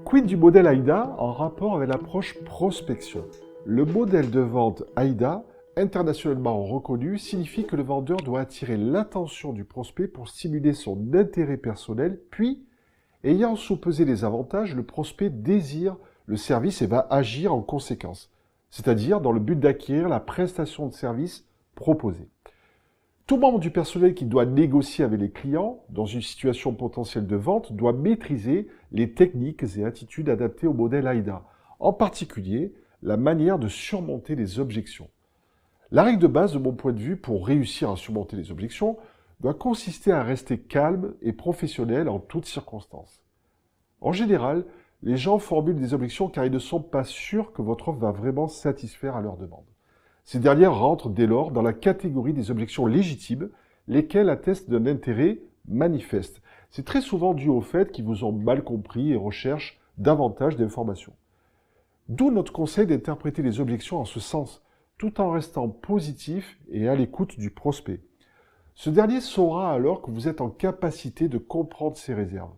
Quid du modèle AIDA en rapport avec l'approche prospection? Le modèle de vente AIDA, internationalement reconnu, signifie que le vendeur doit attirer l'attention du prospect pour stimuler son intérêt personnel, puis, ayant soupesé les avantages, le prospect désire le service et va agir en conséquence, c'est-à-dire dans le but d'acquérir la prestation de service proposée. Tout membre du personnel qui doit négocier avec les clients dans une situation potentielle de vente doit maîtriser les techniques et attitudes adaptées au modèle AIDA, en particulier la manière de surmonter les objections. La règle de base, de mon point de vue, pour réussir à surmonter les objections, doit consister à rester calme et professionnel en toutes circonstances. En général, les gens formulent des objections car ils ne sont pas sûrs que votre offre va vraiment satisfaire à leurs demandes. Ces dernières rentrent dès lors dans la catégorie des objections légitimes, lesquelles attestent d'un intérêt manifeste. C'est très souvent dû au fait qu'ils vous ont mal compris et recherchent davantage d'informations. D'où notre conseil d'interpréter les objections en ce sens, tout en restant positif et à l'écoute du prospect. Ce dernier saura alors que vous êtes en capacité de comprendre ses réserves.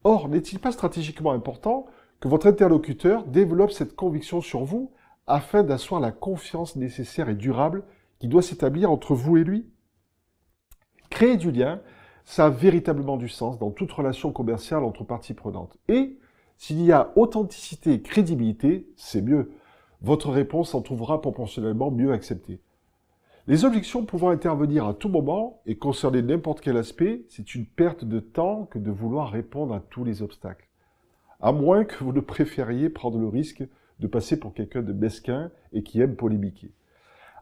Or, n'est-il pas stratégiquement important que votre interlocuteur développe cette conviction sur vous afin d'asseoir la confiance nécessaire et durable qui doit s'établir entre vous et lui? Créer du lien, ça a véritablement du sens dans toute relation commerciale entre parties prenantes. Et s'il y a authenticité et crédibilité, c'est mieux. Votre réponse en trouvera proportionnellement mieux acceptée. Les objections pouvant intervenir à tout moment et concerner n'importe quel aspect, c'est une perte de temps que de vouloir répondre à tous les obstacles. À moins que vous ne préfériez prendre le risque de passer pour quelqu'un de mesquin et qui aime polémiquer.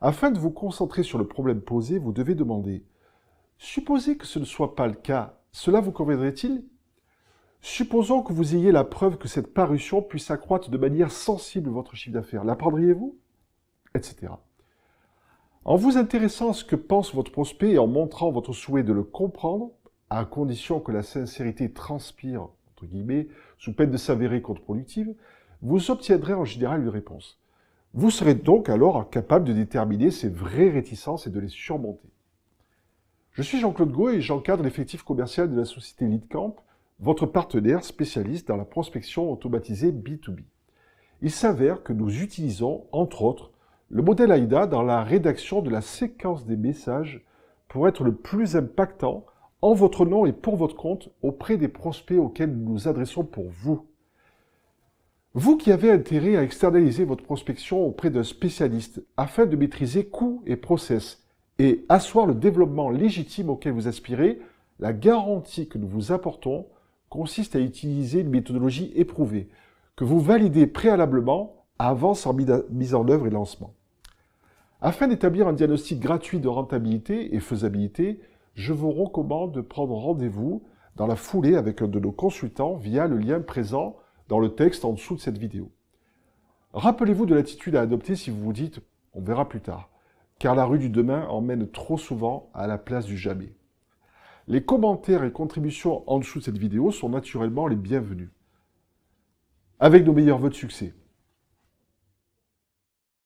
Afin de vous concentrer sur le problème posé, vous devez demander « Supposez que ce ne soit pas le cas, cela vous conviendrait-il ? Supposons que vous ayez la preuve que cette parution puisse accroître de manière sensible votre chiffre d'affaires. La prendriez-vous » etc. En vous intéressant à ce que pense votre prospect et en montrant votre souhait de le comprendre, à condition que la sincérité transpire, entre guillemets, sous peine de s'avérer contre-productive, vous obtiendrez en général une réponse. Vous serez donc alors capable de déterminer ces vraies réticences et de les surmonter. Je suis Jean-Claude Gault et j'encadre l'effectif commercial de la société LeadCamp, votre partenaire spécialiste dans la prospection automatisée B2B. Il s'avère que nous utilisons, entre autres, le modèle AIDA dans la rédaction de la séquence des messages pour être le plus impactant en votre nom et pour votre compte auprès des prospects auxquels nous nous adressons pour vous. Vous qui avez intérêt à externaliser votre prospection auprès d'un spécialiste afin de maîtriser coûts et process et asseoir le développement légitime auquel vous aspirez, la garantie que nous vous apportons consiste à utiliser une méthodologie éprouvée, que vous validez préalablement avant sa mise en œuvre et lancement. Afin d'établir un diagnostic gratuit de rentabilité et faisabilité, je vous recommande de prendre rendez-vous dans la foulée avec un de nos consultants via le lien présent dans le texte en dessous de cette vidéo. Rappelez-vous de l'attitude à adopter si vous vous dites « on verra plus tard », car la rue du demain emmène trop souvent à la place du jamais. Les commentaires et contributions en dessous de cette vidéo sont naturellement les bienvenus. Avec nos meilleurs vœux de succès.